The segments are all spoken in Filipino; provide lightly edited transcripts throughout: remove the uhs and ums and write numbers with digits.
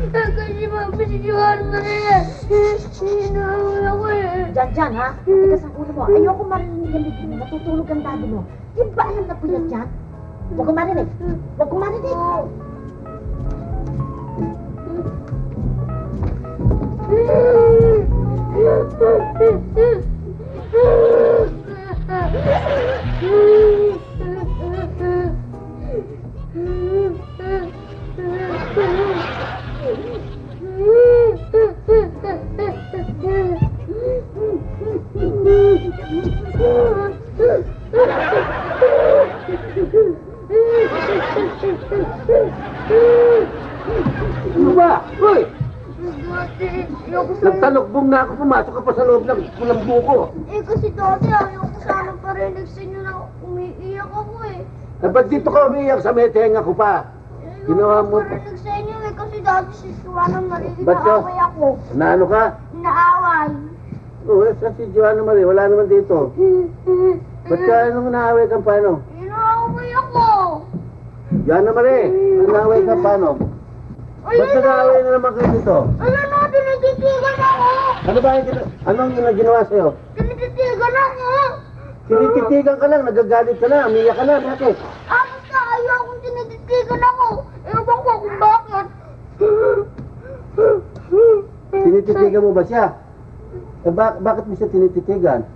Kasi mapasisiwan mo na yan. Hinahawal ako eh. Diyan, ha? Tigas ang ulo mo. Ayoko marinig ang bibig mo. Natutulog ang dado mo. Di ba alam na puyat yan? Huwag kong marinig. Huwag kong marinig. Ano ba? Hoy! Ayoko sana. Nagtalokbong na ako, pumasok ka pa sa loob ng kulang buko. Eh kasi dati ayoko sana parinig sa inyo na umiiyak ako eh. Eh, ba't dito ka umiiyak sa may tenga ko pa? Ayoko Ginawa mo- parinig sa inyo eh kasi dati si Suwana Marie Ba't ka? inaaway ako. Naano ka? Inaaway. Oo, sa si Joanna Marie, wala naman dito. Ba't ka anong naaway ka paano? Inaaway ako. Joanna Marie, naaway ka paano? Ba't nag-aaway na naman kayo dito? Ayun na, tinititigan ako. Ano ba yung anong ginawa sa'yo? Tinititigan ako. Tinititigan ka lang, nagagalit ka na, umiyak ka na, bakit? Basta ayokong tinititigan ako. Ewan ko kung bakit. Tinititigan mo ba siya? Eh, bakit mo siya tinititigan?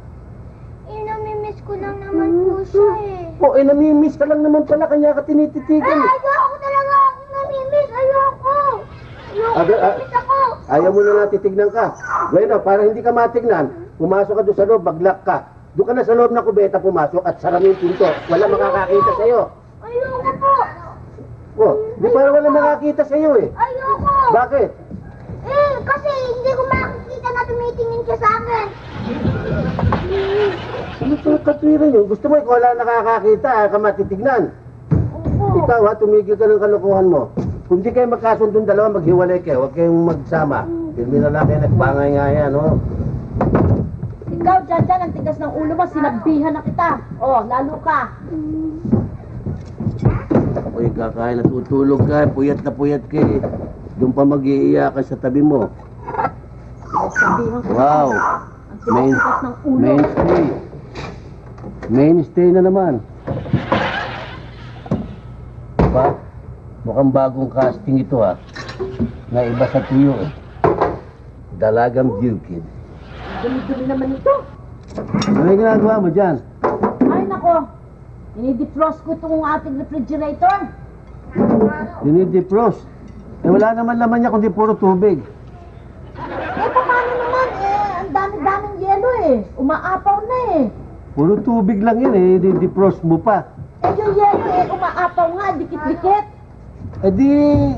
Namimiss ko lang naman po siya eh. Oh, eh, namimiss ka lang naman pala, kanya ka tinititigan. Ay, ayoko talaga akong namimiss. Ayoko. Namimiss ako. Ayaw mo na natitignan ka. Bueno, para hindi ka matignan, pumasok ka doon sa loob, baglak ka. Doon ka na sa loob ng kubeta pumasok at sarami yung pinto. Wala makakakita sa'yo. Ayoko po. Oh, di para wala makakita sa'yo eh. Ayoko. Bakit? Eh, kasi hindi ko makikita na tumitingin siya sa akin. Ano ito katwiran yun? Gusto mo ikaw wala nakakakita, ka matitignan. Opo. Ikaw ha, tumigil ka ng kalokohan mo. Kung di kayo magkasundong dalawa, maghiwalay kayo. Huwag kayong magsama. Pirmi na lang kayo, nagbangay nga yan, oh. Ikaw, dyan, ang tigas ng ulo mo. Sinabihan na kita. Oh, lalo ka. Uy, kakain, natutulog ka, puyat na puyat ka eh. Doon pa mag-iiyak ka sa tabi mo. Sabihan ko. Wow! Ang tigas ng ulo. Mainstay. Mainstay na naman. Ba? Mukhang bagong casting ito ha. Na iba sa tuyo eh. Dalagang view kid. Dumi-dumi naman ito. Ano yung ginagawa mo dyan? Ay, nako. Dinidefrost ko itong ating refrigerator. Dinidefrost. Eh wala naman laman niya kundi puro tubig. Eh, paano naman? Eh, ang dami-daming yelo eh. Umaapaw na eh. Puro tubig lang yun eh. Dinidefrost mo pa. Eh, yung yelo eh, umaapaw nga. Dikit-dikit. Eh di,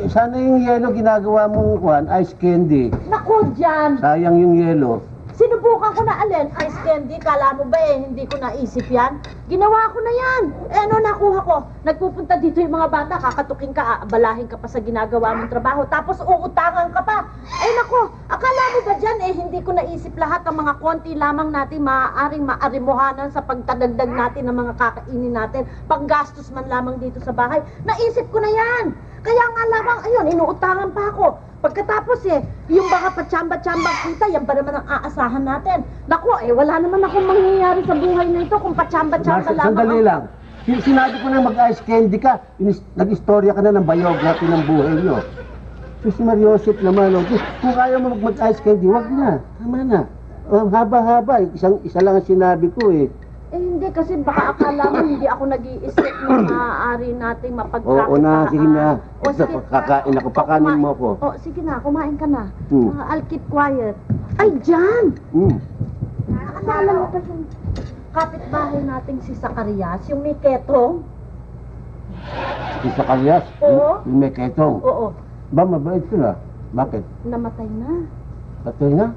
sana yung yelo ginagawa mong kuhan, ice candy. Naku, dyan. Sayang yung yelo. Sinubukan ko na alin, ice candy. Kala mo ba eh, hindi ko naisip yan? Ginawa ko na yan. Eh, ano nakuha ko? Nagpupunta dito yung mga bata, kakatukin ka, abalahin ka pa sa ginagawa mong trabaho, tapos uutangan ka pa. Eh, nako, akala mo ba dyan eh, hindi ko naisip lahat ang mga konti lamang natin maaaring maarimuhanan sa pagtadagdag natin ng mga kakainin natin, panggastos man lamang dito sa bahay. Naisip ko na yan. Kaya nga lamang, ayun, inuutangan pa ako. Pagkatapos eh, yung baka patsamba-tsambang kita, yan ba naman ang aasahan natin? Naku, eh, wala naman akong mangyayari sa buhay na ito kung patsamba-tsamba lamang. Sandali lang. Sinabi ko na mag-ice candy ka, nag-istorya ka na ng biography ng buhay nyo. Sus Mariosip naman, oh. Kung kaya mo mag-ice candy, wag na. Tama na. Haba-haba, isa lang ang sinabi ko eh. Eh, hindi, kasi baka akala mo hindi ako nag-iisip na maaari nating mapagkakitaan. Oo na, sige na. O, sige. Kakain ako, pakanin mo ako. O, sige na, kumain ka na. Hmm. I'll keep quiet. Ay, dyan! Hmm. Nakakala mo pa yung kapitbahay nating si Zacarias, yung may ketong? Si Zacarias, Oo. yung may ketong. Oo, Ba, mabait sila. Bakit? namatay na. Patay na?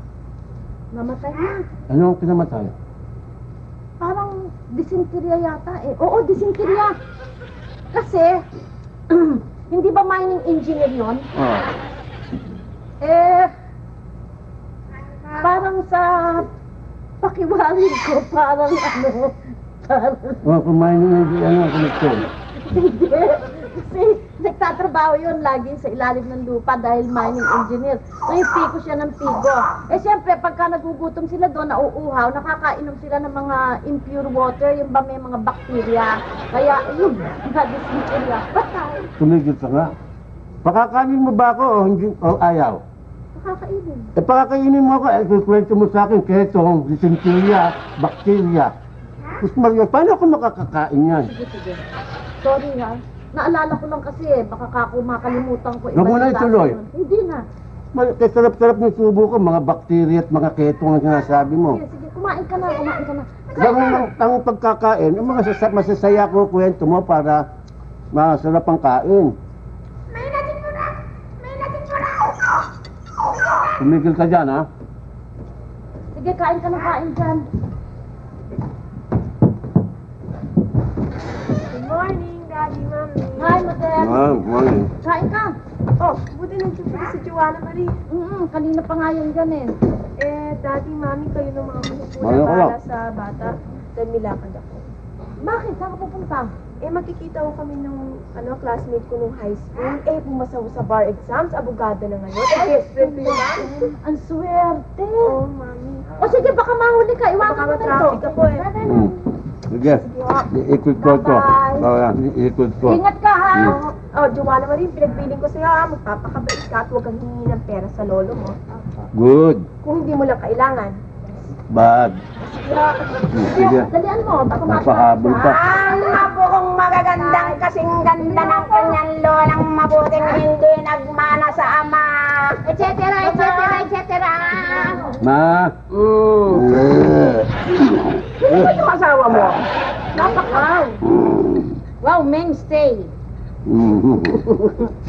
Namatay na. Ano ang pinamatay? Parang dysenteria yata eh. Oo, dysenteria. Kasi, hindi ba mining engineer yon? Oh. Eh, parang sa pakiwari ko, parang ano, Oscar. Kumain na yung koneksyon. Hindi. Kasi nagtatrabaho yun lagi sa ilalim ng lupa dahil mining engineer. So yung piko siya ng pigo. Eh siyempre, pagka nagugutom sila doon, nauuhaw, nakakainom sila ng mga impure water, yung ba may mga bakterya. Kaya, yun, nadisinterya. Patay. Tumigil ka nga. Pakakanin mo ba ako o hindi o ayaw? Nakakainin. Pakakainin mo ako, kukwento mo sa akin ketong, dysenteria, bakterya. Sus Mario, paano ako makakakain yan? Sige, sige. Sorry ha. Naalala ko lang kasi baka kako makalimutan ko. Huwag mo na ibalik ituloy. sa akin. Hindi na. Kaya sarap-sarap ng subo ko, mga bakterya at mga ketong ang sinasabi mo. Sige, sige. Kumain ka na, kumain ka na. Ang pagkakain, yung mga masasaya ko kwento mo para masarap ang kain. Tumigil ka dyan, ha? Sige, kain ka na, kain dyan. Good morning, Daddy, Mommy. Hi, Madel. Morning. Kain ka. Oh, buti nandiyan si Joanna Marie. Kanina pa nga yan dyan eh. Daddy, Mommy, kayo na mga Mamaya muna ko lang. para sa bata. Dahil milakad ako. Bakit? Saan ka pupunta? Magkikita ko kami nung classmate ko nung high school. Pumasa ko sa bar exams, abogado na ngayon. Best friend ko yun, Mami. Ang swerte. Oh, Mami. O sige, baka mahuli ka. Iwanan Baka mo na ito. ma-traffic ako eh. Sige, iikot ko ito. Iikot ko. Ingat ka ha. Joanna Marie, pinagpiling ko sa'yo magpapakabait ka at huwag kang hihingi ng pera sa lolo mo. Good. Kung hindi mo lang kailangan. Bad. Sige. Dalian mo. Baka Napahabol ka. Ang apo kong magagandang kasing ganda ng kanyang lolang mabuting hindi nagmana sa ama. Et cetera, et cetera, et cetera. Ma. Sino yung asawa mo? Napakaw. Wow, mainstay.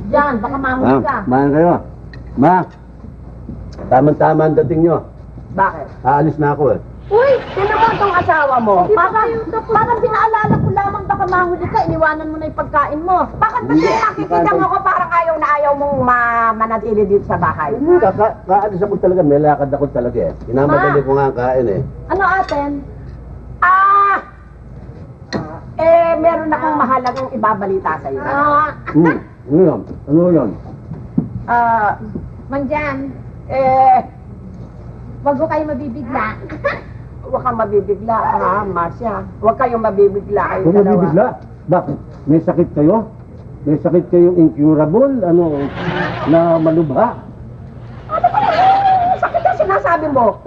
Diyan, baka mahuli ka. Mahan kayo. Ma. Tama-tama ang dating nyo. Bakit? Aalis na ako eh. Uy, sino mo itong asawa mo? Parang pinaalala ko lamang baka mahuli ka. Iniwanan mo na yung pagkain mo. Bakit ba nakikita mo ko parang ayaw na ayaw mong manatili dito sa bahay? Kaalis ako talaga. May lakad ako talaga eh. Inamadali ko nga ang kain eh. Ano atin? Meron akong mahalagang ibabalita sa iyo. Ano yun? Ano yun? Mandyan, wag mo kayo mabibigla. Huwag kang mabibigla, ha, Marcia. Huwag kayong mabibigla kayo Kung dalawa. mabibigla? Bakit? May sakit kayo? May sakit kayong incurable? Ano? Na malubha? Sakit ang sinasabi mo.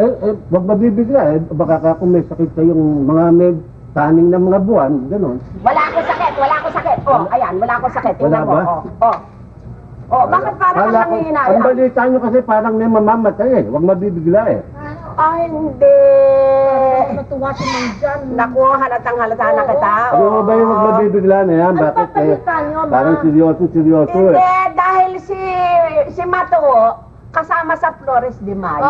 Wag mabibigla eh. Baka kung may sakit kayong mga may taning ng mga buwan, gano'n. Wala akong sakit, wala akong sakit. Ayan, wala akong sakit. Wala Tingnan mo. ba? Bakit parang Kala kang ko- nangihinayang? Ang balita nyo kasi parang may mamamatay eh. Huwag mabibigla eh. Hindi. Natuwa si Mandyan. Naku, halata na kita. Ano ba yung huwag mabibigla na yan? Ano Bakit pa balita nyo, ma? parang seryoso Hindi, eh. dahil si Mato, kasama sa Flores de Mayo.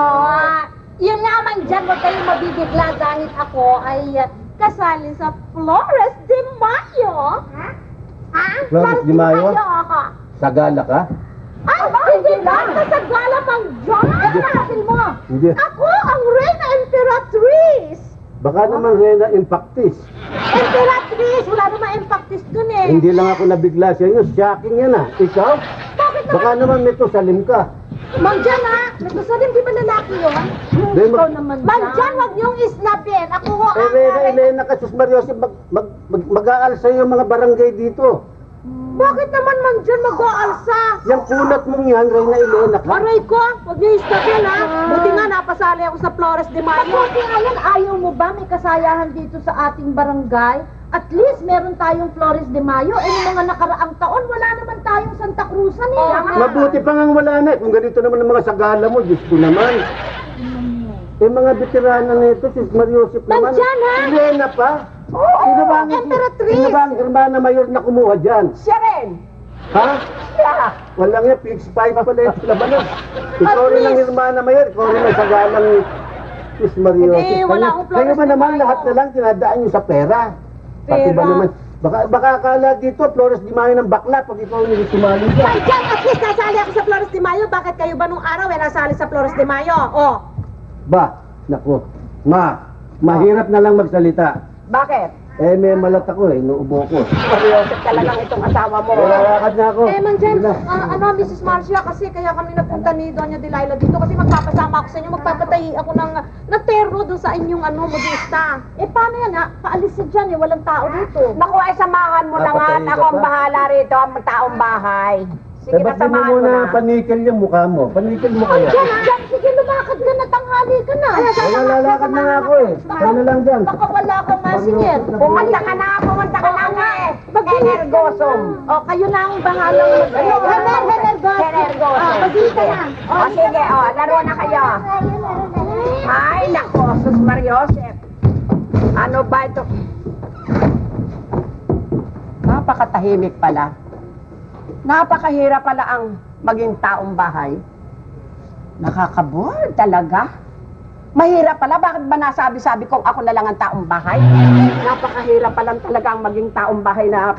Yun nga Mandyan, huwag kayong mabibigla dahil ako ay kasali sa Flores de Mayo. Ha? Flores de Mayo? ako. Sagala ka? Ay, hindi lang! Sa gala Mandyan! Ano natin mo? Hindi. Ako ang Reyna Imperatrice! Baka naman Rena Impactis. Imperatrice! Wala naman impactis dun eh. Hindi lang ako nabigla sa inyo. Shocking yan ah. Ikaw? Bakit naman? Baka naman may salim ka. Mandyan ha? Nagsasalim, di ba lalaki yun? Hindi, Ikaw naman dyan. Mandyan, wag niyong isnapin. Ako ho ang... Elena Casus Mariosi, mag-aal sa iyo mga barangay dito. Bakit naman Mandyan mag-aalsa? Yung kunat mong yan, Reyna Elena ka. Aray ko, wag niyo isapin ha. Buti nga napasali ako sa Flores de Mayo. Buti nga yan, ayaw mo ba may kasayahan dito sa ating barangay? At least meron tayong Flores de Mayo. Noong mga nakaraang taon, wala naman tayong Santa Cruzan eh. Mabuti pa nga wala na. Kung ganito naman ang mga sagala mo, Diyos ko naman. Mga veterana nito, si Mariosip naman. Mandyan, ha? Elena pa. Sino ba ang Emperatrice. Sino ba ang hermana mayor na kumuha dyan? Siya rin. Ha? Yeah. Walang yan, fix five pala yung labanan. Ikaw At rin ang least- hermana mayor, ikaw rin ang sagalang Sus Mariosip. Hindi, wala akong Kayo Flores ba de naman Mayo. lahat na lang tinadaan nyo sa pera? Pati ba Pera. naman? Baka akala dito, Flores de Mayo ng bakla pag ikaw hindi sumali dyan. Mandyan, at least nasali ako sa Flores de Mayo. Bakit kayo ba nung araw nasali sa Flores de Mayo? Ba, naku, mahirap na lang magsalita. Bakit? Eh, may malat ako eh, inuubo ko. Mariosep talagang itong asawa mo. Lalakad na ako. Mang Jen, Sige na. Mrs. Marcia, kasi kaya kami napunta ni Doña Delilah dito kasi magpapasama ako sa inyo, magpapatahi ako ng terno doon sa inyong modista. Eh, paano yan ha? Paalisin dyan eh, walang tao dito. Naku, ay samahan mo na nga at Napatayin ka ako ang pa? bahala rito, ang taong bahay. Eh, Sige na, ba't di mo samahan mo muna na. panikil yung mukha mo? Panikil mo kaya. Diyan, sige, lumakad ka na, tanghali ka na. Wala, lalakad na nga ako eh. Ano na lang dyan. Baka wala kang masingit. Pumunta ka na eh. Energosom. O, kayo na ang bahalang Henergoso. Energosom. Mag-iita na. O sige, laro na kayo. Ay, nako, sus Mariosep. Ano ba ito? Napakatahimik pala. Napakahirap pala ang maging taong bahay. Nakaka-bored talaga. Mahirap pala. Bakit ba nasabi-sabi kong ako na lang ang taong bahay? Napakahirap pala talaga ang maging taong bahay na...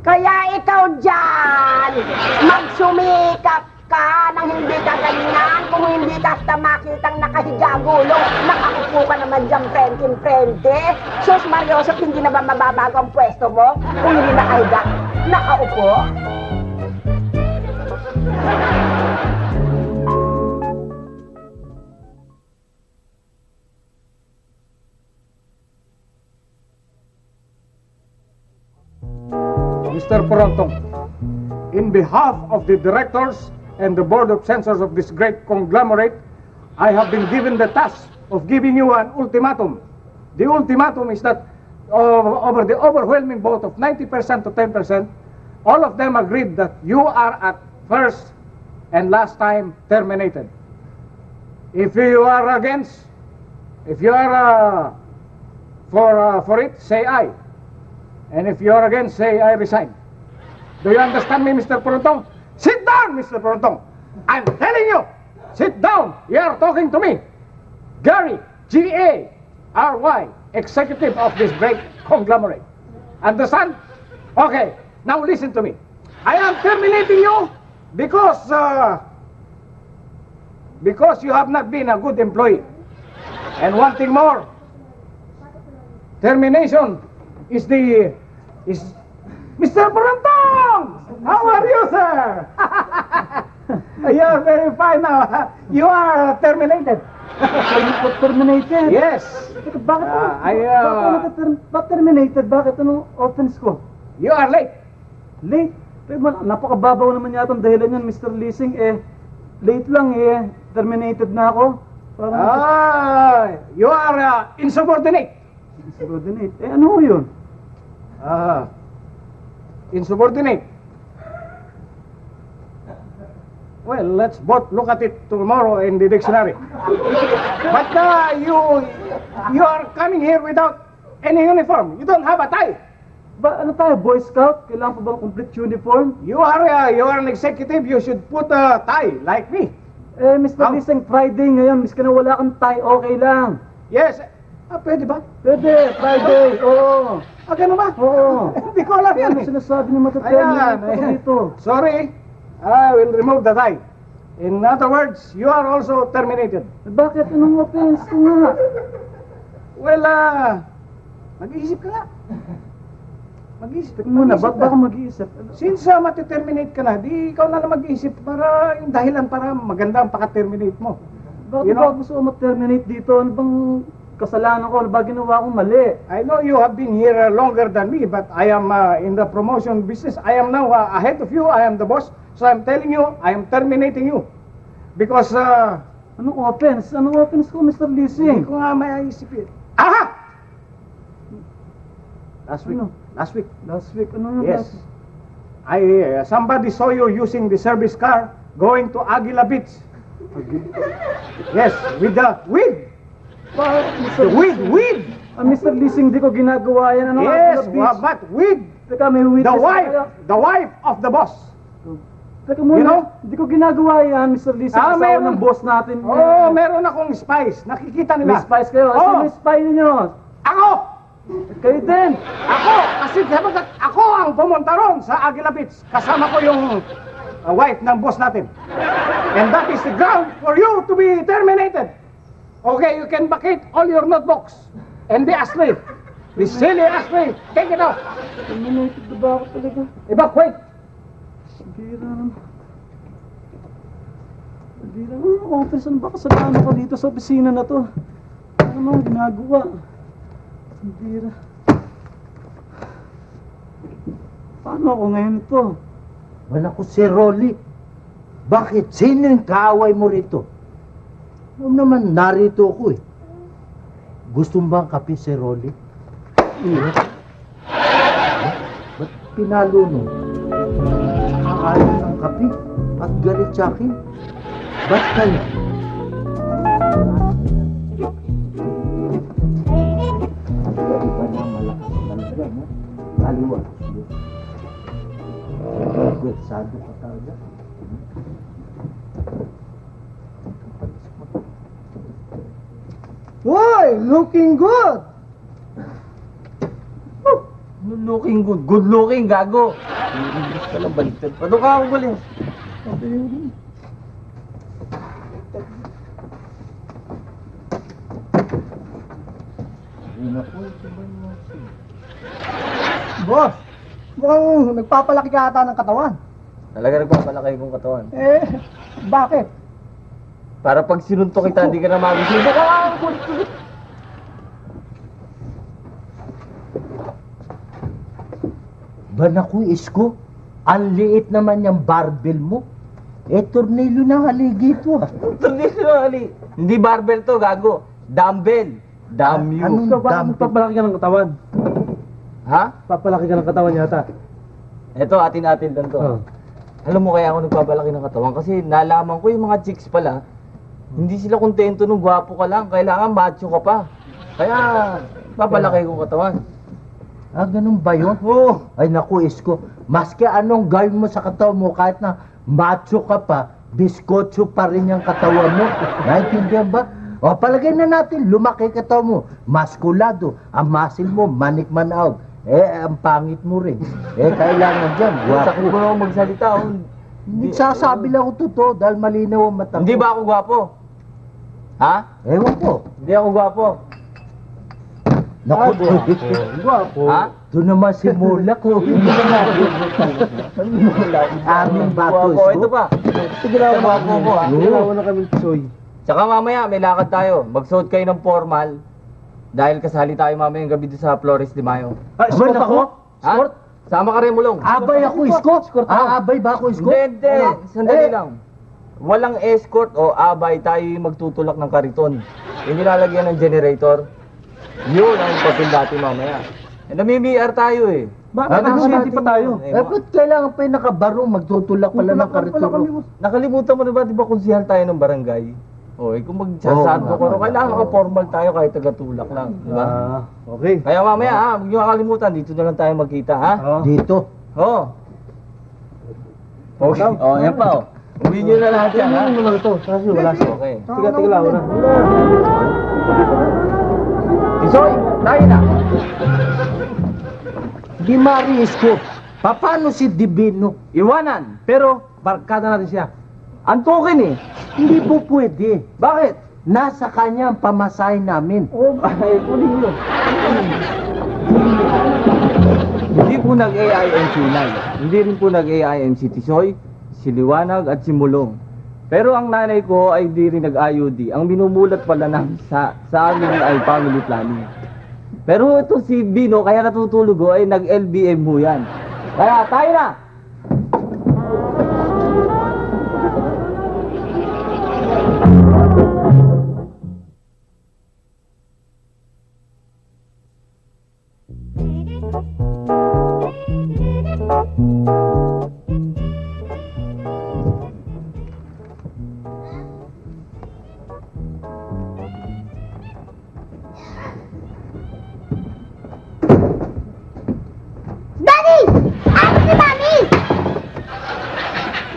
Kaya ikaw dyan, magsumikap ka nang hindi ka ganyan. Kung hindi ka hasta makitang nakahiga gulong, nakaupo ka naman dyan frente-frente. Sus Mariosep, hindi na ba mababago ang pwesto mo? Kung hindi nakahiga, nakaupo? Mr. Porantong, in behalf of the directors and the board of censors of this great conglomerate, I have been given the task of giving you an ultimatum. The ultimatum is that over the overwhelming vote of 90% to 10%, all of them agreed that you are at first and last time terminated. If you are against, if you are for it, say aye. And if you are against, say I resign. Do you understand me, Mr. Porantong? Sit down, Mr. Porantong. I'm telling you, sit down. You are talking to me. Gary, G-A-R-Y, executive of this great conglomerate. Understand? Okay, now listen to me. I am terminating you because you have not been a good employee. And one thing more, termination is Mr. Porantong! How are you, sir? You are very fine now. You are terminated. Terminated? Yes. Bakit bakit terminated? Bakit? Anong offense ko? You are late. Late? Napakababaw naman yata ang dahilan yan, Mr. Leasing. Late lang terminated na ako. You are insubordinate. Subordinate. Ano yun? Insubordinate. Well, let's both look at it tomorrow in the dictionary. But you are coming here without any uniform. You don't have a tie. Ano tayo, Boy Scout? Kailangan pa bang complete uniform? You are an executive. You should put a tie like me. Mr. Leasing, Friday ngayon. Miski na wala kang tie, okay lang. Yes. Pwede ba? Pwede, Friday. Oo. Ganun ba? Oo. Hindi ko alam Kaya yan ano eh. sinasabi niyo mataterminate ako dito? Sorry, I will remove the tie. In other words, you are also terminated. Bakit? Anong offense ko nga? Well, mag-iisip ka nga. Mag-iisip. Teka muna, mag-iisip baka ka. mag-iisip. Since mati-terminate ka na, di ikaw na lang mag-iisip para yung dahilan para maganda ang paka-terminate mo. Bakit You ba know? gusto ko mag-terminate dito? Ano bang kasalanan ko? Ano ba ginawa kong mali? I know you have been here longer than me, but I am in the promotion business. I am now ahead of you. I am the boss. So I'm telling you, I am terminating you. Because, Anong offense? Anong offense ko, Mr. hindi Leasing? ko nga maiisip yun. Aha! Last week. Ano? Last week. Last week, ano yung Yes. last week? Somebody saw you using the service car going to Aguila Beach. Yes, with the weed. Bakit, The Mr. weed. Mr. Leasing, di ko ginagawa yan. Ano, Yes, Aguila Beach? but weed. Teka, may witness The na wife. kayo. The wife of the boss. Teka muna, You know? di ko ginagawa yan, Mr. Leasing. Ah, Asawa meron. ng boss natin. Oh, meron akong spice. Nakikita May nila. spice kayo. Oh. Sino yung spy ninyo? Ako! Kayo din. Ako! Kasi sabagat ako ang pumunta ron sa Aguila Beach. Kasama ko yung wife ng boss natin. And that is the ground for you to be terminated. Okay, you can bucket all your notebooks. And the ashtray. The silly ashtray. Take it out. Terminated na ba ako talaga? Evacuate. Bira naman. Bira naman, office. Ano ba kasalanan ko dito sa opisina na to? Ano naman ginagawa? Bira. Paano ako ngayon ito? Wala ko si Rolly. Bakit? Sino yung kaaway mo rito? Alam naman, narito ako eh. Gusto mo bang kape si Rolly? Ba't pinalo no? Kakain ng kape at galit sa akin. Ba't kaya? Iba na malakas ng drum, ha? Kaliwa. Sado ka talaga. Why? Looking good! Looking good. Good looking, gago. English ka lang, baliktad. Paano ka ako galing? Boss, mukhang nagpapalaki ka ata ng katawan. Talaga nagpapalaki kong katawan. Eh, bakit? Para pag sinuntok kita, hindi ka na magising. Ba naku, Isko? Ang liit naman yung barbell mo. Eh, tornilyo ng haligi ito. Tornilyo ng haligi? Hindi barbell to, gago. Dumbbell. Damn you. Anong So, bakit dumbbell? papalaki ka ng katawan? Ha? Papalaki ka ng katawan yata. Ito, atin-atin lang to. Oh. Alam mo kaya ako nagpapalaki ng katawan kasi nalaman ko yung mga chicks pala, hindi sila kontento nung gwapo ka lang. Kailangan macho ka pa. Kaya, papalaki ko katawan. Ah, ganun ba yun? Oo. Ay naku, Isko, maski anong gawin mo sa katawan mo, kahit na macho ka pa, biskotso pa rin yung katawan mo. Naintindihan ba? O, palagay na natin, lumaki katawan mo, maskulado, ang muscle mo, manik-manaog. Eh, ang pangit mo rin. Eh, kailangan dyan, Sakit ko guwapo. naman magsalita. Oh. Hindi sasabi lang ko totoo, dahil malinaw ang mata ko. Hindi ba ako gwapo? Ha? Ewan ko. Hindi ako gwapo. Naku, Guwapo. Ha? doon naman si Mulak ko. Aming bato, Gwapo. Ito Isko. pa. Sige lang, gwapo ko ha. Ginawa na kami soy. Tsaka mamaya, may lakad tayo. Magsuot kayo ng formal. Dahil kasali tayo mamayang gabi doon sa Flores de Mayo. Ah, Aba, sport naku. ako? Ha? Sport? Sama ka rin, Mulong. Abay ako, Isko. Ah, abay ba ako, Isko? Hindi. Sandali lang. Walang escort o abay, tayo yung magtutulak ng kariton. Yung nilalagyan ng generator. Yun ang papel dati mamaya. Eh, nami-BR tayo eh. Bakit? Ano Hindi pa tayo. Eh, ba't kailangan pa yung nakabarong, magtutulak pala ng karituro? Nakalimutan mo na ba, di ba konsihal tayo ng barangay? O, eh, kung magsasado Oo, ko, nga. kailangan ka-formal tayo kahit tagatulak lang. Di ba? Ah, okay. Kaya mamaya ha, huwag niyo kakalimutan, dito na lang tayo magkita ha? Oh. Dito. Oo. Okay. Oh, yan pa oh. Uwi niyo na lahat yan ha? Ano lang ito? Kasi wala siya. Okay. Tiga lang na. Tisoy, tayo na. Di mari, Isko. Paano si Divino? Iwanan. Pero, barkada natin siya. Antukin eh. Hindi po pwede. Bakit? Nasa kanya ang pamasahe namin. Oh, ay, kunin nyo. Hindi po nag-AIM si Inay. Hindi rin po nag-AIM si Tisoy, si Liwanag at si Mulong. Pero ang nanay ko ay di rin nag-IUD. Ang minumulat pala namin sa amin ay family planning. Pero ito si Bino, kaya natutulog ho, ay nag-LBM ho yan. Kaya tayo na!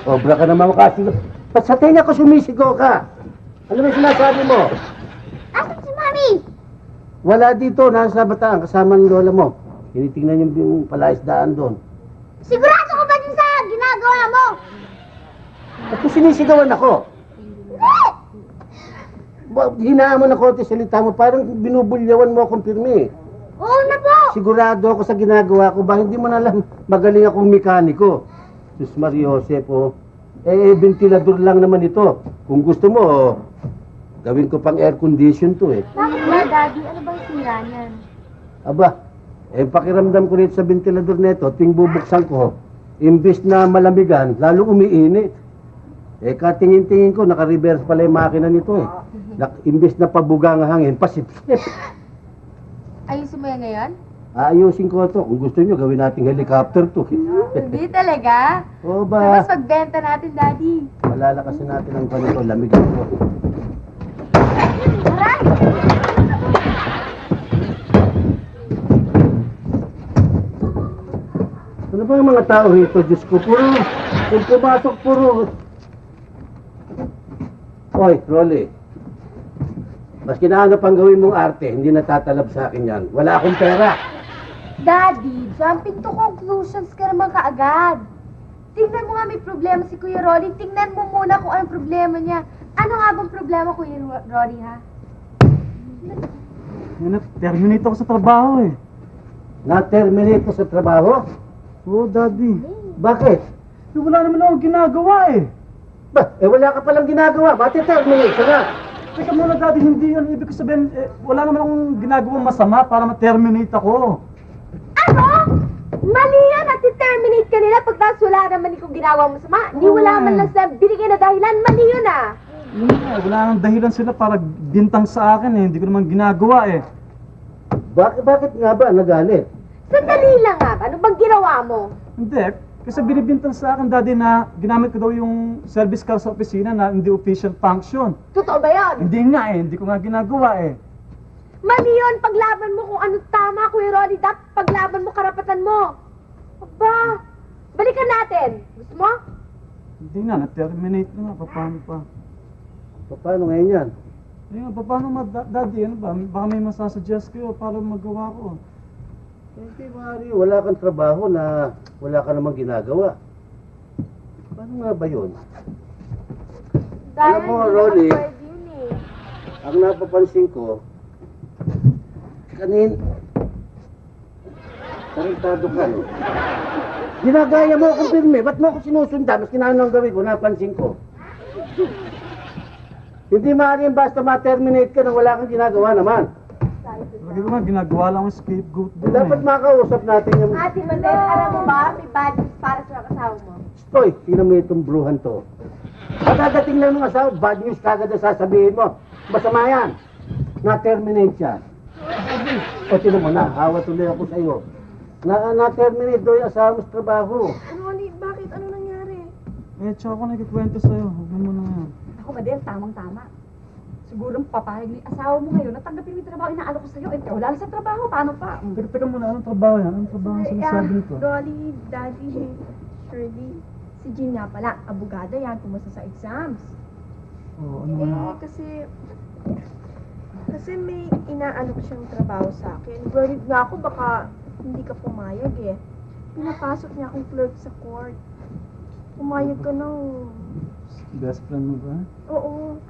Obra ka naman kasi. Ba't sa tenga ko sumisigaw ka? Ano ba sinasabi mo? Asan si Mami? Wala dito, nasa bataan, kasama ng lola mo. Tinitingnan yung palaisdaan doon. Sigurado ko ba din sa ginagawa mo? Ba't ko sinisigawan ako? Hinaan mo na konti salita mo, parang binubulyawan mo akong pirmi. Oo na po! Sigurado ako sa ginagawa ko, ba hindi mo na alam, magaling akong mekaniko. Sus Maria Jose po, ventilador lang naman ito. Kung gusto mo, gawin ko pang air condition to eh. Bakit ba, Daddy? Ano bang sira niyan? Aba, pakiramdam ko rito sa ventilador nito, ting bubuksan ko, imbis na malamigan, lalo umiinit. Katingin-tingin ko, naka-reverse pala yung makina nito eh. Imbis na pabuga ang hangin, pasip-sip. Ayusin mo yan ngayon? Ayusin ko ito. Kung gusto nyo, gawin nating helicopter to. Hindi talaga. Oo ba? Tapos magbenta natin, Daddy. Malalakasin natin ang panito, lamig ito. Aray! Ano ba yung mga tao rito? Diyos ko, kung pumasok, puro. Hoy, Rolly. Maski na ano pang gawin mong arte, hindi natatalab sa akin yan. Wala akong pera. Daddy, jumping to conclusions ka naman kaagad. Tingnan mo nga may problema si Kuya Rolly. Tingnan mo muna kung anong problema niya. Ano nga bang problema, Kuya Rolly, ha? Terminate ako sa trabaho eh. Na-terminate ko sa trabaho? Oo, Daddy. Bakit? Wala naman akong ginagawa eh. Ba, wala ka palang ginagawa. Bakit terminate ka na? Teka muna, Daddy, hindi yun. Ibig ko sabihin, wala naman akong ginagawang masama para ma-terminate ako. Ano? Mali yan at terminate ka nila pagkas wala naman ikaw ginawa masama. Hindi wala man lang sa binigay na dahilan. Mali yun ah. Wala nang dahilan sila para bintang sa akin eh. Hindi ko naman ginagawa eh. Bakit nga ba nagalit? Sandali lang nga. Ano bang ginawa mo? Hindi. Kasi binibintang sa akin, Daddy, na ginamit ko daw yung service car sa opisina na hindi official function. Totoo ba yun? Hindi nga eh. Hindi ko nga ginagawa eh. Mali yun. Paglaban mo kung ano tama, Kuya Rolly. Dapat paglaban mo karapatan mo. Aba, balikan natin. Gusto mo? Hindi na. Na-terminate na nga. Paano pa? Paano ngayon yan? Hindi nga. Paano Daddy? Ano ba? Baka may masasuggest kayo para magawa ko. Hindi, Mario. Wala kang trabaho na wala ka namang ginagawa. Paano nga ba yun? Alam mo, Rolly, pwede yun eh. ang napapansin ko, tarantado ka, no? Ginagaya mo akong pirme, ba't mo ako sinusunda? Mas kinanong gawin ko, napansin ko. Hindi maaaring basta ma-terminate ka na wala kang ginagawa naman. Lagi ko nga, ginagawa lang ang scapegoat doon Dapat eh. makausap natin yung... Ate Mandel, alam mo ba, may bad news para sa kasawa mo. Stoy, tingnan mo itong bruhan to. Matadating lang ng asawa, bad news kagad ang sasabihin mo. Masama yan. Na-terminate siya. O tinan mo na, hawa tuloy ako sa iyo. Na-terminate daw yung asawa mo sa trabaho. Rolly, bakit? Ano nangyari? Tsaka ako nagkikwento sa'yo. Huwag mo na yan. Ako, Madel, tamang-tama. Siguro papahag ni asawa mo ngayon, natanggapin mo yung trabaho, inaalok ko sa'yo, wala lang sa trabaho, paano pa? Teka muna, anong trabaho yan? Anong trabaho ang sinasabi nito? Rolly, Daddy, Shirley, si Jean nga pala, abogada yan, pumasa sa exams. Oo, ano nga? Kasi may inaalok siyang trabaho sa akin. Worried nga ako, baka hindi ka pumayag eh. Pinapasok niya akong clerk sa court. Pumayag ka na. Best friend mo ba? Oo.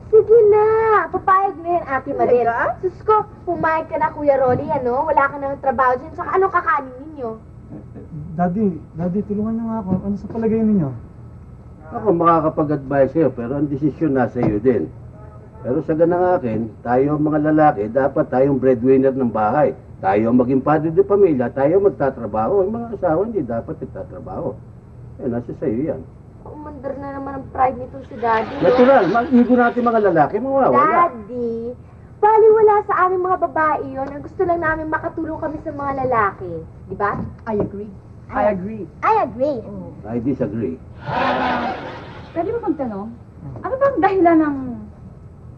Sige na, papayag na yan, Ate Madel. Sus ko, pumayag ka na, Kuya Rolly, ano? Wala ka nang trabaho dyan. Saka anong kakanin ninyo? Daddy, tulungan niyo nga ako. Ano sa palagay ninyo? Ako makakapag-advise sa'yo, pero ang desisyon nasa iyo din. Pero sa ganang akin, tayo mga lalaki, dapat tayong breadwinner ng bahay. Tayo maging padre de pamilya, tayo magtatrabaho. Yung mga asawa hindi dapat nagtatrabaho. Nasa sa'yo yan. Umandar na naman ang pride nito si Daddy. Natural, mag-igo natin mga lalaki, mawawala. Daddy, baliwala sa aming mga babae yon. Ang gusto lang namin makatulong kami sa mga lalaki. Di ba? I agree. I agree. I disagree. Pwede mo magtanong, ano bang dahilan ng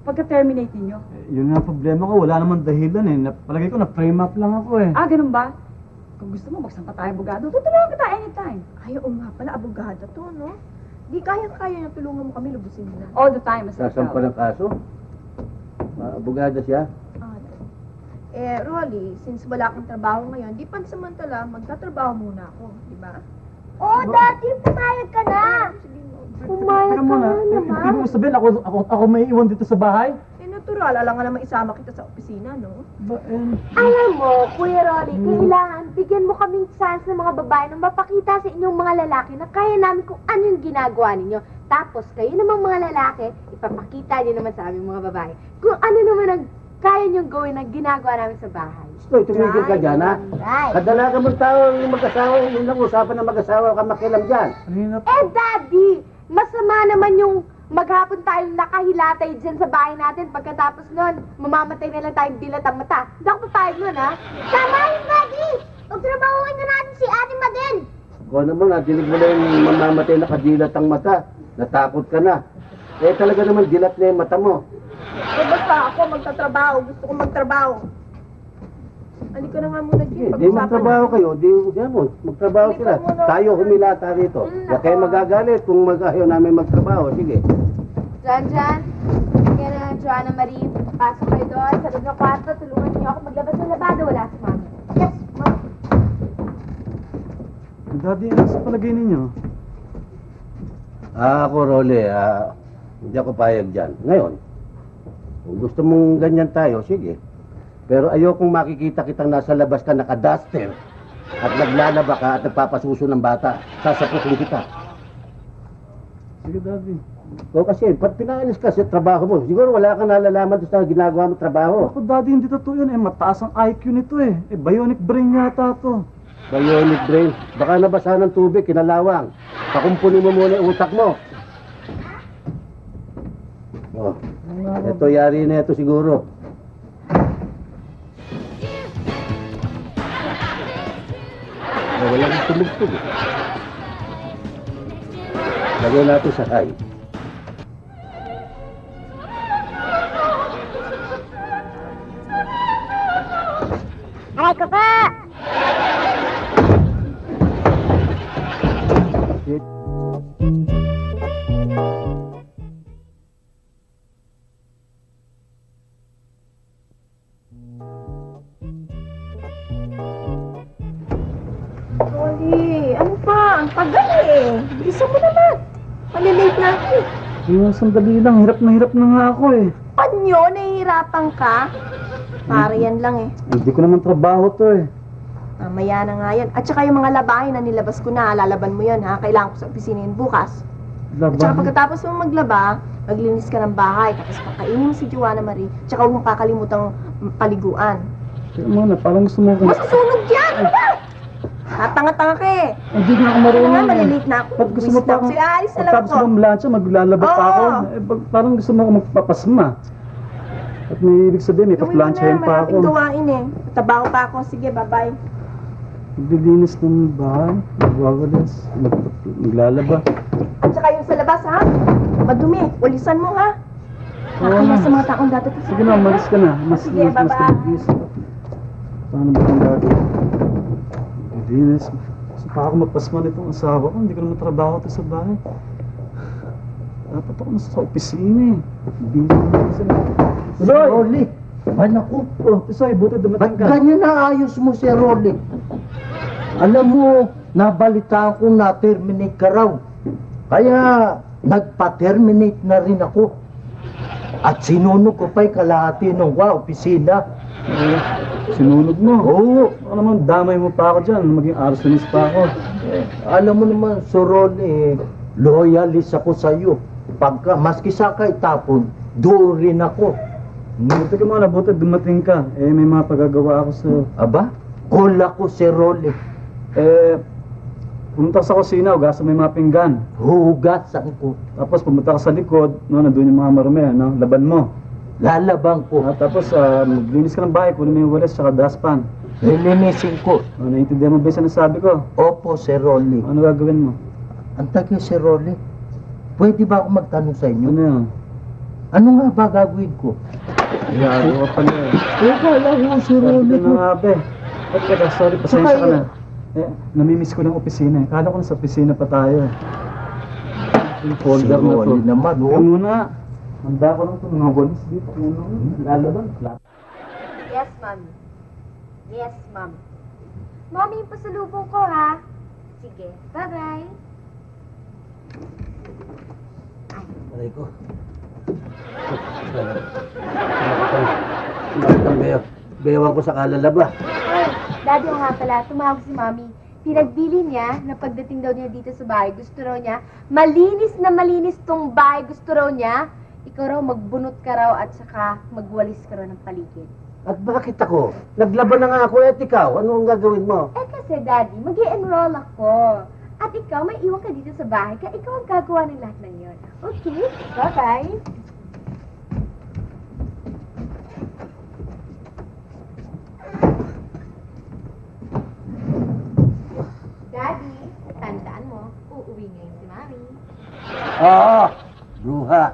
pagka-terminate ninyo? Yun nga ang problema ko. Wala naman dahilan eh. Palagay ko na-frame up lang ako eh. Ganun ba? Kung gusto mo, magsampa tayo abogado, tutulungan kita anytime. Ay, oo nga pala, abogada to, no? Di kaya na tulungan mo kami, lubusin mo na. All the time, masarap Sasampa ng kaso? Abogada siya? Rolly, since wala akong trabaho ngayon, di pansamantala, magtatrabaho muna ako, di ba? Oh, Daddy, pumayag ka na. Pumayag Teka muna, ka naman. ibig mo sabihin ako may iwan dito sa bahay? Natural, alam nga naman isama kita sa opisina, no? Alam mo, Kuya Rolly, kailangan bigyan mo kaming chance ng mga babae na mapakita sa inyong mga lalaki na kaya namin kung ano yung ginagawa ninyo. Tapos, kayo namang mga lalaki, ipapakita niyo naman sa aming mga babae kung ano naman ang kaya niyong gawin na ginagawa namin sa bahay. Stoy, tumigil ka dyan, ha? Right. Kadalaga mong tao yung mag-asawa, yun lang usapan ng mag-asawa ka makilam dyan. Daddy, masama naman yung maghapon tayong nakahilatay dyan sa bahay natin. Pagkatapos nun, mamamatay na lang tayong dilat ang mata. Hindi ako papayag nun, ha? Tama yun, Daddy! Pagtrabahuin na natin si Ate Madel! Ikaw naman, dinig mo na yung mamamatay na kadilat ang mata. Natakot ka na. Eh talaga naman, dilat na yung mata mo. Basta ako magtatrabaho, gusto ko magtrabaho. Halika na nga muna, Jim. Di magtrabaho kayo, magtrabaho sila. Tayo humilata rito. Huwag kayo magagalit kung ayaw namin magtrabaho. Sige. Jan, kaya na, Joanna Marie, pasok kayo doon sa loob ng kwarto. Tulungan niyo ako maglabas ng labado. Wala si Mami. Yes, Mami. Daddy, ano sa palagay ninyo? Ako, Rolly, hindi ako payag dyan. Ngayon, kung gusto mong ganyan tayo, sige. Pero ayokong makikita kitang nasa labas ka naka-duster at naglalaba ka at nagpapasuso ng bata. Sasapukin kita. Sige, Daddy. O kasi, pag pinaalis ka sa trabaho mo, siguro wala kang nalalaman sa ginagawa mo trabaho. Ako, Daddy, hindi totoo yun. Mataas ang IQ nito eh. Bionic brain yata to. Bionic brain. Baka nabasa ng tubig, kinalawang. Pakumpunin mo muna yung utak mo. Oh, ito yari na ito siguro. Walang tumugtog. Lagyan natin sa high. Ay, kaka! Rolly, ano pa? Ang tagal eh. Bilisan mo naman. Malilate na ako eh. Sandali lang. Hirap na nga ako eh. Panyo, nahihirapan ka? Para yan lang eh. Hindi ko naman trabaho to eh. Mamaya na nga yan. At saka yung mga labahin na nilabas ko na, lalaban mo yan ha. Kailangan ko sa opisina yun bukas. At saka pagkatapos mo maglaba, maglinis ka ng bahay. Tapos pakainin mo si Joanna Marie. Tsaka huwag mong kakalimutang paliguan. Kaya muna, parang gusto mo kong... Masusunog yan! Ano ba? Tanga-tanga ka eh. Hindi na ako Ano marunong. nga, malilate na ako. Ba't gusto mo Buwis pa na ako. ako? Sige, alis na lang Pagkatapos ako. mo mulansya, maglalaba pa ako. Oo. Parang gusto mo ako magpapasma. At may ibig sabihin, may Gawin mo paplansyahin na, pa ako. maraming gawain eh. Tabaho pa ako. Sige, bye-bye. Maglilinis ng bahay, magwawalis, maglalaba. At saka yung sa labas ha, madumi. Ulisan mo ha. Oo Nakaya na. sa mga taong dati. Sige na, umalis ka na. Sige, bye-bye. Maglinis. Paano ba itong dati? Maglilinis. Gusto pa ako magpasma nitong asawa ko. Hindi ko naman trabaho ito sa bahay. Dapat ako nasa sa opisina eh. Hindi naman sila. Rolly! Ay, naku. Oh, Tisoy, buti dumating Ba't ka. ganyan na ayos mo si Rolly? Alam mo, nabalitaan ko na terminate ka raw. Kaya nagpa-terminate na rin ako. At sinunog ko pa'y kalahati ng opisina. Sinunog mo. Oo. Baka naman, damay mo pa ako dyan. Maging arsonist pa ako. Alam mo naman, Sir Rolly, loyalist ako sa'yo. Pagka, maski sa kay tapon, doon rin ako. Buti ka muna, buti dumating ka. Eh, may mga pagagawa ako sa... Aba, call ako si Rolly. Pumunta ka sa kusina, ugasan mo yung mga pinggan. Hugasan ko. Tapos pumunta ka sa likod, nandun yung mga marumi, laban mo. Lalabang ko. Tapos maglinis ka ng bahay, kunin mo yung walis tsaka dustpan. Lilinisin ko. Naiintindihan mo ba yung sinasabi ko? Opo, Sir Rolly. Ano gagawin mo? Ang taga, Sir Rolly. Pwede ba ako magtanong sa inyo? Ano yan? Ano nga ba gagawin ko? Ginagawa pa niya eh. Kala ko, Sir Rolly. Ano nga be? Teka, sorry, pasensya Saka ka na. Namimiss ko ng opisina eh. Kala ko nasa opisina pa tayo eh. Yung Sir folder na to. Rolly naman, Kaya oh. muna. Handa ko lang ito, mga walis dito. Lalaban. Yes, Mami. Yes, Mom. Mami, pasalubong ko, ha? Sige. Bye-bye. Aray ko. Bakit ang bewang ko sa kalalaba? Ay, Daddy, o nga pala, tumawag si Mami. Pinagbili niya na pagdating daw niya dito sa bahay, gusto raw niya, malinis na malinis tong bahay, gusto raw niya, ikaw raw magbunot ka raw at saka magwalis ka raw ng paligid. At bakit ako? Naglaban na nga ako at ikaw. Ano ang gagawin mo? Eh kasi, Daddy, mag-i-enroll ako. At ikaw, may iwan ka dito sa bahay, kaya ikaw ang gagawa ng lahat ng yun. Okay? Bye-bye. Daddy, tandaan mo, uuwi ngayon si Mami. Oo, bruha.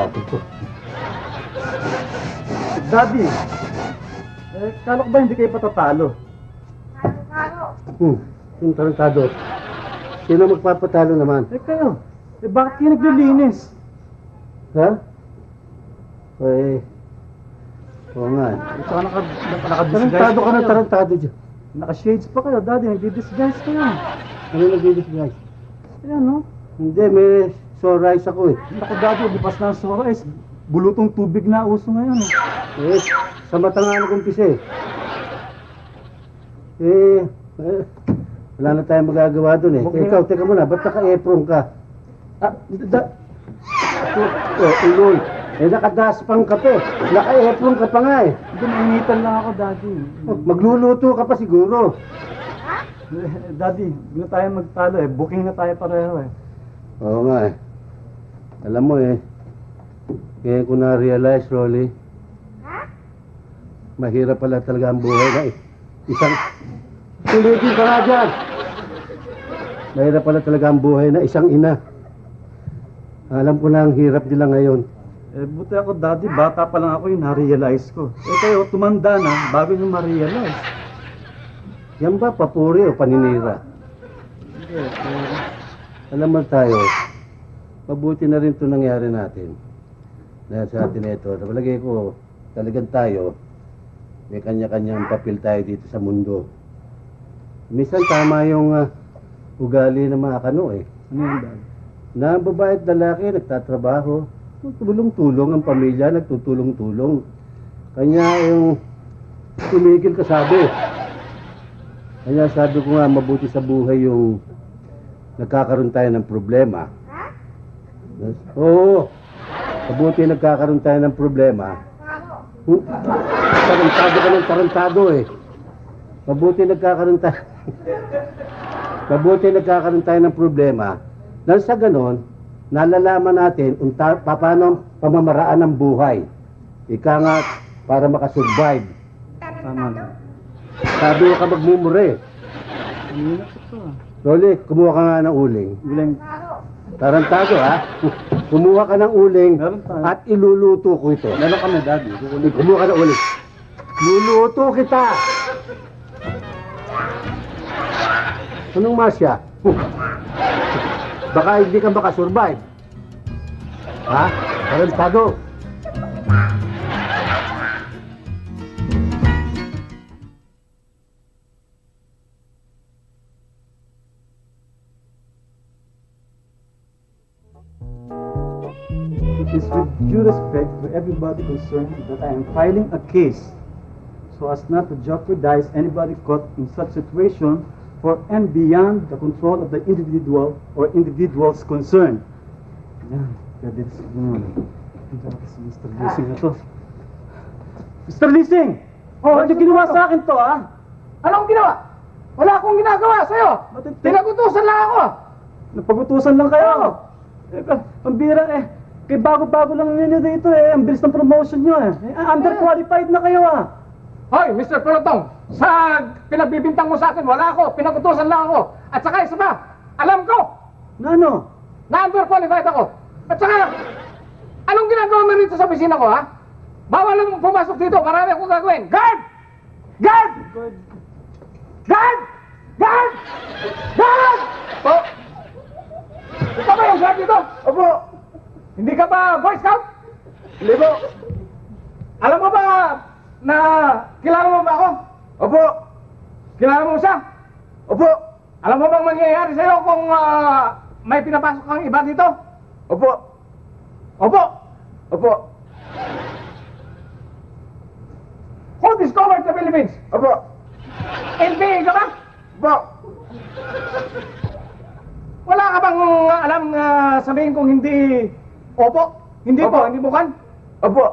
Natin to. Daddy, kala ko ba hindi kayo patatalo? Yung tarantado. Sino magpapatalo naman? Kayo, bakit kayo naglilinis? Ha? Oo nga. Saka naka-disguise Tarantado pa ka ng kayo. tarantado dyan. Naka-shades pa kayo, Daddy. Nagdi-disguise kayo. Ano nag-disguise? Ayan, no? Hindi, may sore eyes ako eh. Naku, Daddy, bukas na ang sorais. Bulutong tubig na uso ngayon. Sa mata nga nag-umpisa eh. Wala na tayong magagawa dun eh. Okay. Ikaw, teka muna, ba't naka-apron ka? Ulol. Nakadaspang ka pa eh. Naka-apron ka pa nga eh. Hindi, mainitan lang ako, Daddy. Magluluto ka pa siguro. Daddy, hindi na tayo magtalo eh. Booking na tayo pareho eh. Oo nga eh. Alam mo eh, kaya ko na-realize, Rolly, mahirap pala talaga ang buhay na eh. Tuligin ka nga dyan! Mahirap pala talaga ang buhay na isang ina. Alam ko na ang hirap nila ngayon. Buti ako, Daddy, bata pa lang ako yung na-realize ko. Kayo, tumanda na, bago nyo ma-realize. Yan ba papuri o paninira? Hindi, Alam mo tayo, mabuti na rin ito nangyari natin. Dahil sa atin ito, napalagay ko, talagang tayo, may kanya-kanyang papel tayo dito sa mundo. Minsan tama yung ugali ng mga kano eh. ano yan, Daddy? Na ang babae at lalaki nagtatrabaho, tulong-tulong ang pamilya, nagtutulong-tulong. Kanya yung tumigil ka sabi. Kaya sabi ko nga, mabuti sa buhay yung nagkakaroon tayo ng problema. Oo, mabuti nagkakaroon tayo ng problema. Tarantado ka ng tarantado eh. Mabuti nagkakaroon tayo ng problema. Dahil sa ganon, nalalaman natin kung paano pamamaraan ng buhay. Ika nga, para makasurvive. Tama na. Sabi ko ka magmumure. Hindi na ito. Rolly, kumuha ka nga ng uling. Bilang Tarantado ha? Kumuha ka ng uling Meron tayo. at iluluto ko ito. Meron kami, Daddy. Kumuha ka ng uling. Luluto kita! Anong masya? Baka hindi ka makasurvive. Ha? Tarantado. It is with due respect to everybody concerned that I am filing a case so as not to jeopardize anybody caught in such situation for and beyond the control of the individual or individuals concerned. Yan, pwede sa ganun. Si Mr. Leasing na to. Mr. Leasing! Oh, ano ginawa sa akin to, ah? Anong ginawa? Wala akong ginagawa sa'yo. Pinagutusan lang ako. Napagutusan lang kayo. Pambira eh. Kay bago-bago lang ninyo dito eh. Ang bilis ng promotion nyo eh. Underqualified na kayo ah. Hoy, Mr. Pelotong, sa pinagbibintang mo sa akin, wala ako. Pinagutusan lang ako. At saka isa pa, alam ko Na ano? na underqualified ako. At saka, anong ginagawa mo rito sa opisina ko, ha? Bawal lang pumasok dito. Marami akong gagawin. Guard! Guard! Guard! Guard! Guard! Oh! Ikaw ba yung guard dito? Opo. Hindi ka ba Boy Scout? Hindi po. Alam mo ba na kilala mo ba ako? Opo. Kilala mo siya? Opo. Alam mo bang mangyayari sa'yo kung may pinapasok kang iba dito? Opo. Opo. Opo. Who discovered the Philippines? Opo. NPA ka ba? Opo. Wala ka bang alam na sabihin kung hindi opo? Hindi po, hindi bukan? Opo.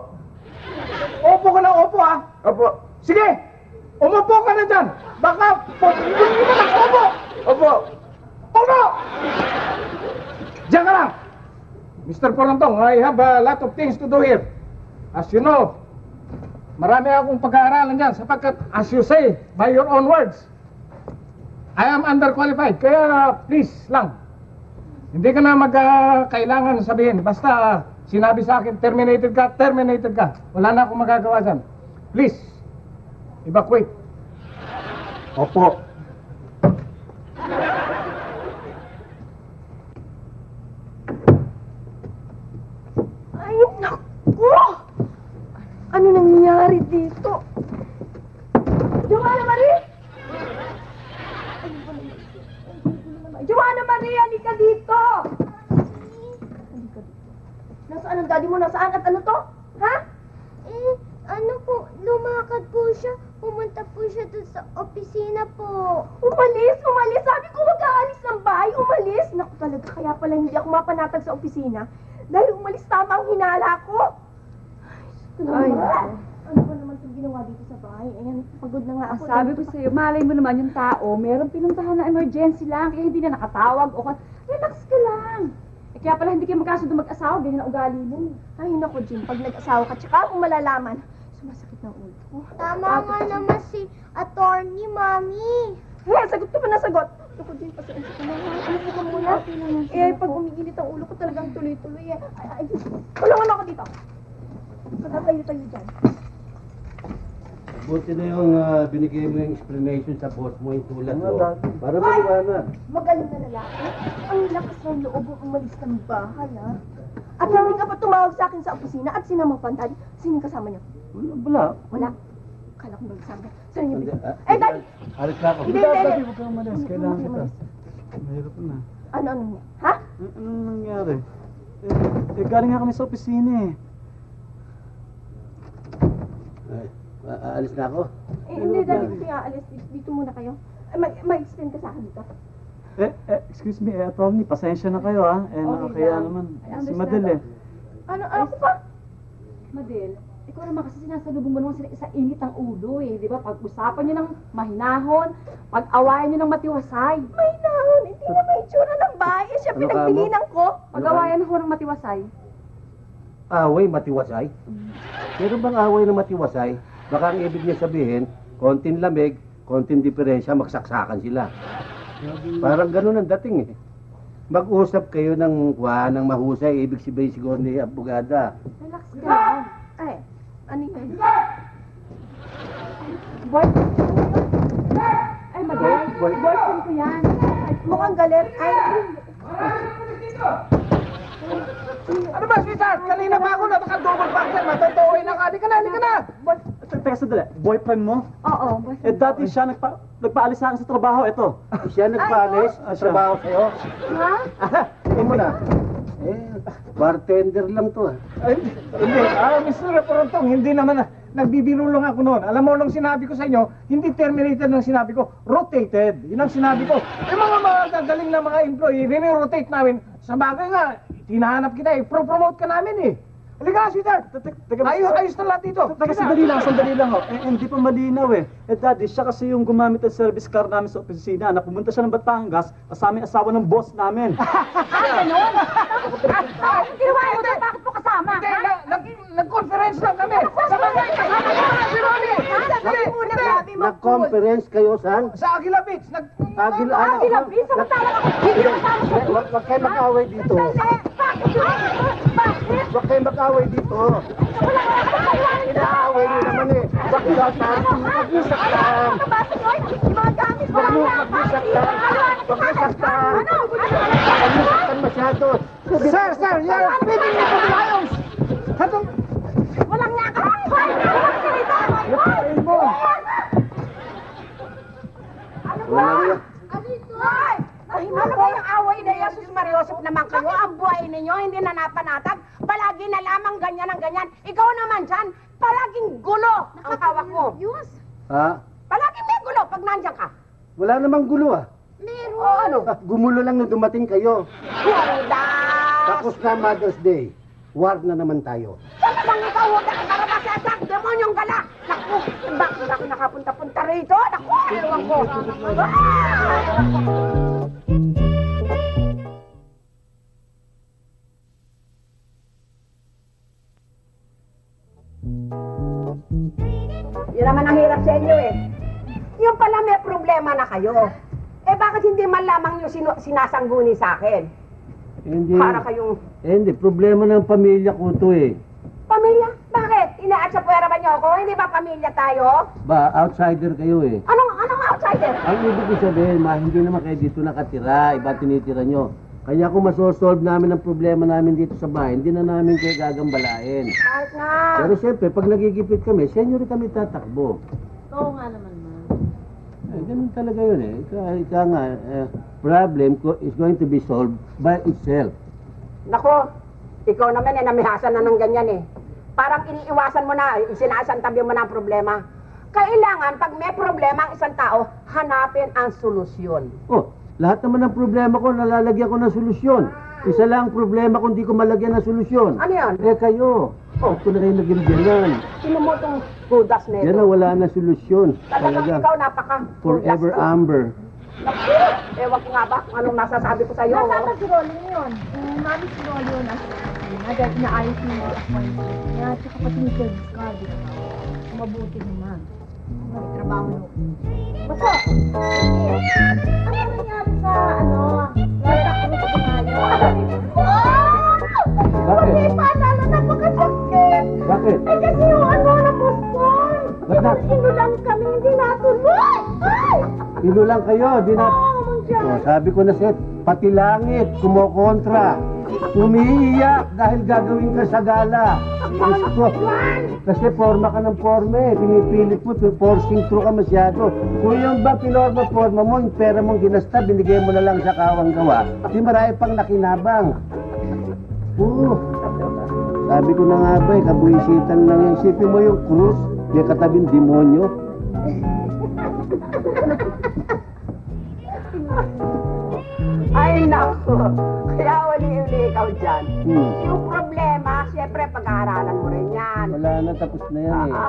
Opo ka na opo, ha? Opo. Sige, umupo ka na dyan. Baka hindi mo ng opo. Opo. Opo! Diyan ka lang. Mr. Porantong, I have a lot of things to do here. As you know, marami akong pag-aaralan dyan sapagkat, as you say, by your own words, I am underqualified. Kaya, please lang, hindi ka na kailangan sabihin. Basta sinabi sa akin, terminated ka, terminated ka. Wala na akong magagawa dyan. Please, evacuate. Opo. Ay, naku! Ano nangyayari dito? Joanna Marie! Joanna Marie, halika dito! Nasaan ang daddy mo? Nasaan? At ano to? Ha? Ano po, lumakad po siya. Pumunta po siya dun sa opisina po. Umalis! Umalis! Sabi ko wag aalis ng bahay! Umalis! Naku talaga, kaya pala hindi ako mapanatag sa opisina. Dahil umalis tama ang hinala ko. Ay, ano ba naman itong ginawa dito sa bahay? Ayan, pagod na nga ako. Sabi ko sa'yo, malay mo naman yung tao, meron pinuntahan na emergency lang, kaya hindi na nakatawag o relax ka lang. Eh, kaya pala hindi kayo magkasundo mag-asawa, ganyan ang ugali mo. Ay, naku, Jim, pag nag-asawa ka, tsaka ako malalaman. Sumasakit ng ulo ko. Tama nga naman si attorney, Mami. Eh, sagot ka pa na sagot. Naku, Jim, pasensya ka na. Ano ka muna? Eh, pag umiinit ang ulo ko talagang tuloy-tuloy eh. Ay, tulungan ako dito. Pagkatayo-tayo dyan. Buti na yung binigay mo yung explanation sa boss mo yung tulad mo. Dati. Para maliwanag. Magaling na lalaki. Ang lakas ng loob mo umalis ng bahay, ha? At hindi ka pa tumawag sa akin sa opisina at sinama pa ang daddy. Sino kasama niyo? Wala. Wala. Kala ko magsabi. Saan niyo Hindi, ba? Eh, daddy! Alis na ako. Hindi, Daddy, hindi. huwag kang umalis. Kailangan kita. Mahirap na. Ano niya? Ha? Anong nangyari? Galing nga kami sa opisina eh. Ay, aalis na ako. Eh, hindi, daddy. Kasi aalis. Dito muna kayo. Mag-extend ka sa akin dito. Excuse me, attorney, pasensya na kayo ah. Nakakaya lang. naman. I Si understand. Madel eh. Ano ko pa? Madel, ikaw naman kasi sinasalubong mo naman sila sa init ng ulo eh, di ba? Pag-usapan nyo ng mahinahon, pag-awayan nyo ng matiwasay. May nahon. Hindi na may itsura ng bahay. Eh, siya Ano ka mo? pinagpilinan ko. Pag-awayan ho ng matiwasay. Away matiwasay? Meron bang away na matiwasay? Baka ang ibig niya sabihin, konting lamig, konting diferensya, magsaksakan sila. Parang ganun ang dating eh. Mag-usap kayo ng mahusay. Ibig sabihin siguro ni Abogada. Relax ka lang. Ay, ano yan? Ay, madam. Boyfriend ko yan. Mukhang galit. Ay, Ano ba, sweetheart? Kanina pa ako na double parker. Matutuoy na ka. Halika na. Teka sandali, boyfriend mo? Oo, boyfriend. Eh dati siya nagpaalis sa akin sa trabaho, eto. Siya nagpaalis sa trabaho sa'yo. Ha? Hindi mo na. Bartender lang to. Ay, hindi. Mr. Reportong, hindi naman nagbibiro lang ako noon. Alam mo, nung sinabi ko sa inyo, hindi terminated ng sinabi ko, rotated. Yun ang sinabi ko. Yung mga gagaling na mga employee, rini-rotate namin. Sa bagay nga, hinahanap kita pro-promote ka namin Halika na, sweetheart. Ayos na lahat dito. Teka, sandali lang ho. Hindi pa malinaw eh. Daddy, siya kasi yung gumamit ng service car namin sa opisina na pumunta siya ng Batangas kasama yung asawa ng boss namin. Ganun? Anong ginawa mo doon? Bakit mo kasama? Hindi, nag-conference lang kami. Sa bagay, kasama ko na si Ronnie. Hindi. Nag-conference kayo, saan? Sa Aguila Beach. Aguila Beach? Samantalang ako, hindi mo kasama sa Huwag kayo mag-away dito. Huwag kayo mag-away dito. Inaaway niyo naman eh. Bakit mag-isaktan? Huwag mo mag-isaktan. Mag-isaktan masyado. Sir, you're speaking into the lions. Walang nga ka! Ayun mo. ano ba yung away na yan? Sus Mariosep naman kayo. Ang buhay ninyo, hindi na napanatag. Palagi na lamang ganyan ang ganyan. Ikaw naman dyan, palaging gulo ang hawak mo. Ha? Palaging may gulo pag nandyan ka. Wala namang gulo ah. Meron. O ano? Gumulo lang nung dumating kayo. Hudas! Tapos na Mother's Day. War na naman tayo. Saan bang ikaw hudas para masasak? Demonyong gala! Naku, bakit ako nakapunta-punta rito? Naku, ewan ko. Yun naman ang hirap sa inyo eh. Yung pala may problema na kayo. Eh bakit hindi man lamang yung sinasangguni sa akin? Hindi. Para kayong Hindi, problema ng pamilya ko to eh. pamilya? Bakit? Inaatsapuera ba niyo ako? Hindi ba pamilya tayo? Ba, outsider kayo eh. Anong outsider? Ang ibig ko sabihin, hindi naman kayo dito nakatira, iba tinitira nyo. Kaya kung masosolve namin ang problema namin dito sa bahay, hindi na namin kayo gagambalain. Kahit nga. Pero siyempre, pag nagigipit kami, senyo rin kami tatakbo. Oo nga naman, ma. Ganun talaga yun eh. Ika nga, problem is going to be solved by itself. Nako, ikaw naman eh, namihasan na ng ganyan eh. Parang iniiwasan mo na, isinasantabi mo na ang problema. Kailangan, pag may problema ang isang tao, hanapin ang solusyon. Oh, lahat naman ng problema ko, nalalagyan ko ng solusyon. Isa lang ang problema kung di ko malagyan ng solusyon. Ano yan? Eh kayo, ba't ko na kayo naging ganyan? Sino mo itong kudas na Yan ito? na wala na solusyon. Talagang ikaw napaka Forever kudas. amber. Naku, ewan ko nga ba kung anong masasabi ko sa'yo. Nasama si Rolly ngayon. Mami si Rolly yun. Agad naayos niya yung appointment niya. Tsaka pati ni Kevin Scott. Mabuti naman. Nagtrabaho no. Basta, ano nangyari sa, Santa Cruz de Mayo? Bakit? Hindi pa alala, napakasakit. Bakit? Eh kasi yung na-postpone. Ba't na? Inulang kami, hindi natuloy. Ay! Inulang kayo, di na... Oo, Monjan. Oh, sabi ko na sir, pati langit, kumokontra. Umiiyak dahil gagawin ka sa gala. Gusto. Kasi forma ka ng forma eh. Pinipilit mo, forcing through ka masyado. Kung yung ba forma mo, yung pera mong ginasta, binigay mo na lang sa kawang gawa. Di marami pang nakinabang. Oo. Sabi ko na nga ba eh, kabuisitan lang yung isipin mo yung krus, may katabing demonyo. Ay, naku. Kaya uli-uli ikaw dyan. Hmm. Yung problema, siyempre pag-aaralan mo rin yan. Wala na, tapos na yan eh.